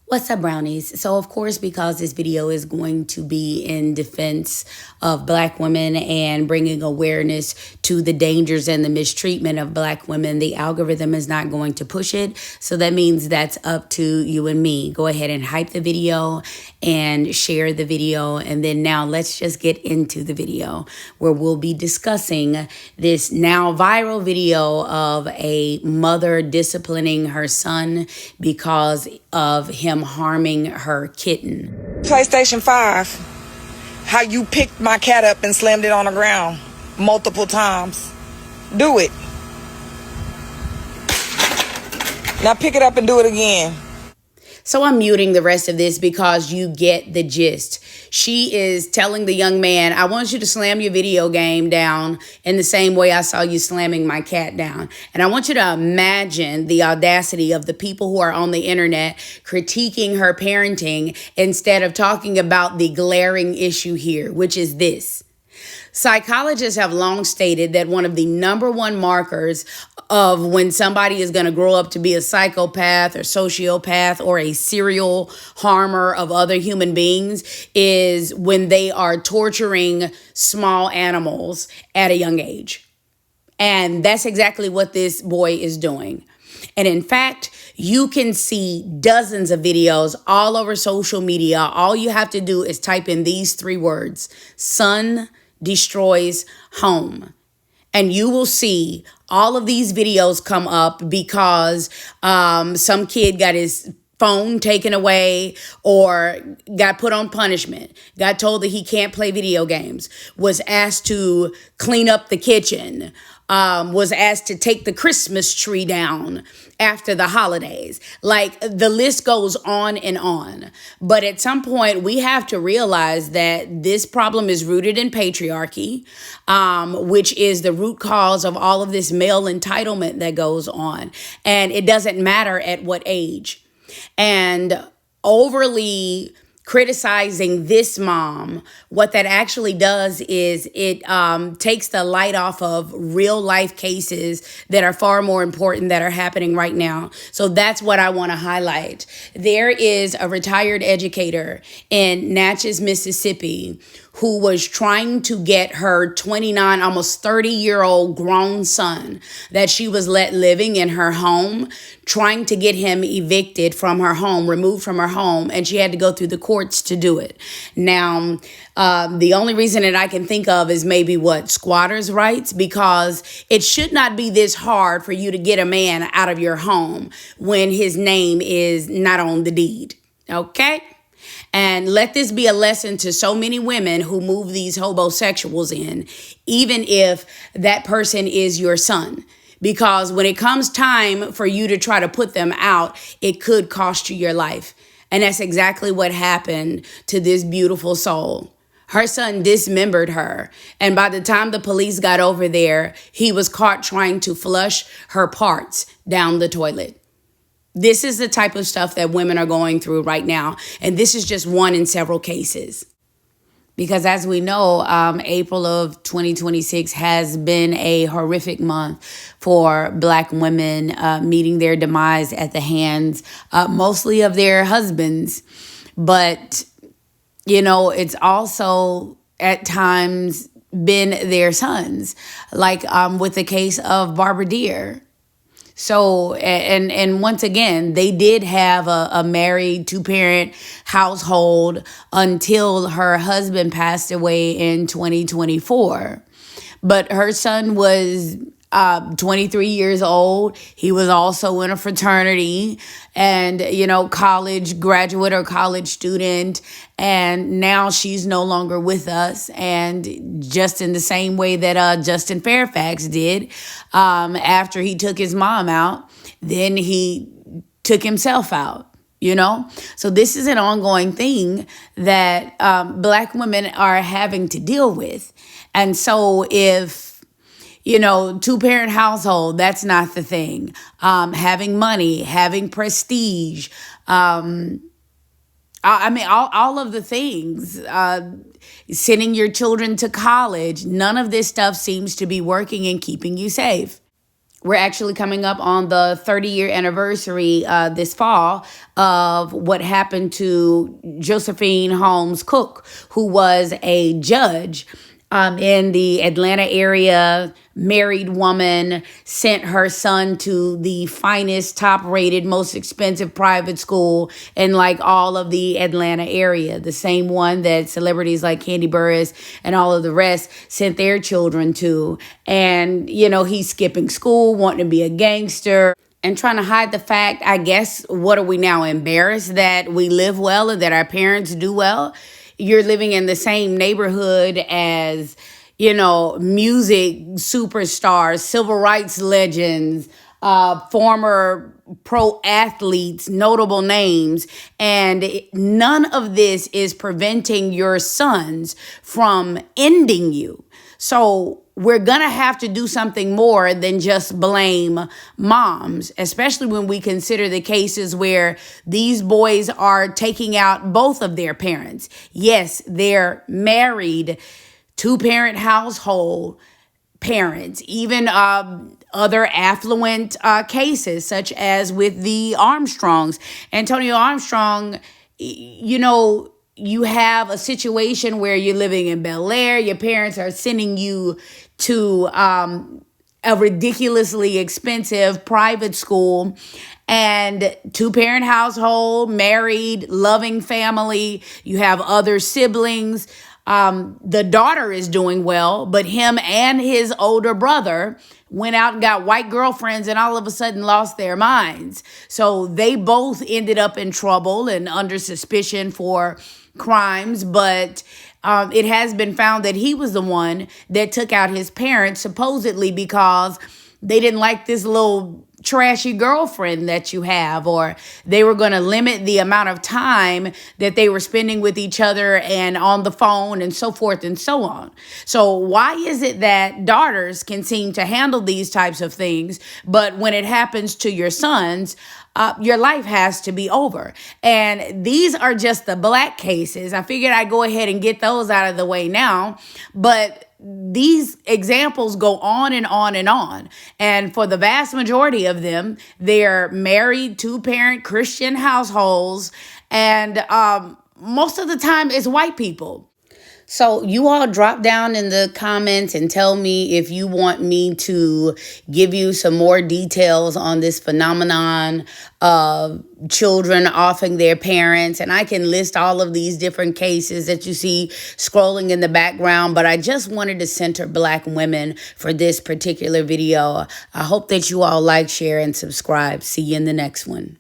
What's up, brownies? So, of course, because this video is going to be in defense of Black women and bringing awareness to the dangers and the mistreatment of Black women, the algorithm is not going to push it. So that means that's up to you and me. Go ahead and hype the video and share the video. And then now let's just get into the video where we'll be discussing this now viral video of a mother disciplining her son because of him harming her kitten. PlayStation 5, how you picked my cat up and slammed it on the ground multiple times. Do it. Now pick it up and do it again. So I'm muting the rest of this because you get the gist. She is telling the young man, I want you to slam your video game down in the same way I saw you slamming my cat down. And I want you to imagine the audacity of the people who are on the internet critiquing her parenting instead of talking about the glaring issue here, which is this. Psychologists have long stated that one of the number one markers of when somebody is going to grow up to be a psychopath or sociopath or a serial harmer of other human beings is when they are torturing small animals at a young age. And that's exactly what this boy is doing. And in fact, you can see dozens of videos all over social media. All you have to do is type in these three words: son destroys home. And you will see all of these videos come up because some kid got his phone taken away or got put on punishment, got told that he can't play video games, was asked to clean up the kitchen, was asked to take the Christmas tree down after the holidays. Like, the list goes on and on. But at some point, we have to realize that this problem is rooted in patriarchy, which is the root cause of all of this male entitlement that goes on. And it doesn't matter at what age. And overly criticizing this mom, what that actually does is it takes the light off of real life cases that are far more important that are happening right now. So that's what I want to highlight. There is a retired educator in Natchez, Mississippi, who was trying to get her 29, almost 30-year-old grown son that she was let living in her home, trying to get him evicted from her home, removed from her home, and she had to go through the courts to do it. Now, the only reason that I can think of is maybe squatters' rights, because it should not be this hard for you to get a man out of your home when his name is not on the deed, okay? And let this be a lesson to so many women who move these homosexuals in, even if that person is your son. Because when it comes time for you to try to put them out, it could cost you your life. And that's exactly what happened to this beautiful soul. Her son dismembered her. And by the time the police got over there, he was caught trying to flush her parts down the toilet. This is the type of stuff that women are going through right now. And this is just one in several cases. Because as we know, April of 2026 has been a horrific month for Black women meeting their demise at the hands mostly of their husbands. But, you know, it's also at times been their sons, like with the case of Barbara Deer. So, and once again, they did have a married two-parent household until her husband passed away in 2024. But her son was 23 years old. He was also in a fraternity and, you know, college graduate or college student. And now she's no longer with us. And just in the same way that Justin Fairfax did, after he took his mom out, then he took himself out. You know, so this is an ongoing thing that Black women are having to deal with. And so if, you know, two-parent household, that's not the thing. Having money, having prestige, I mean, all of the things, sending your children to college, none of this stuff seems to be working and keeping you safe. We're actually coming up on the 30-year anniversary this fall of what happened to Josephine Holmes Cook, who was a judge in the Atlanta area, married woman, sent her son to the finest, top-rated, most expensive private school in like all of the Atlanta area. The same one that celebrities like Candy Burris and all of the rest sent their children to. And, you know, he's skipping school, wanting to be a gangster, and trying to hide the fact, I guess, what are we now, embarrassed that we live well and that our parents do well? You're living in the same neighborhood as, you know, music superstars, civil rights legends, former pro athletes, notable names, and none of this is preventing your sons from ending you. So we're going to have to do something more than just blame moms, especially when we consider the cases where these boys are taking out both of their parents. Yes, they're married, two-parent household parents, even other affluent cases, such as with the Armstrongs. Antonio Armstrong, you know, you have a situation where you're living in Bel Air, your parents are sending you to a ridiculously expensive private school, and two-parent household, married, loving family. You have other siblings. The daughter is doing well, but him and his older brother went out and got white girlfriends and all of a sudden lost their minds. So they both ended up in trouble and under suspicion for crimes, but it has been found that he was the one that took out his parents, supposedly because they didn't like this little trashy girlfriend that you have, or they were going to limit the amount of time that they were spending with each other and on the phone and so forth and so on. So why is it that daughters can seem to handle these types of things, but when it happens to your sons, your life has to be over? And these are just the black cases. I figured I'd go ahead and get those out of the way now, but these examples go on and on and on. And for the vast majority of them, they're married, two-parent Christian households. And most of the time, it's white people. So you all drop down in the comments and tell me if you want me to give you some more details on this phenomenon of children offing their parents. And I can list all of these different cases that you see scrolling in the background, but I just wanted to center Black women for this particular video. I hope that you all like, share, and subscribe. See you in the next one.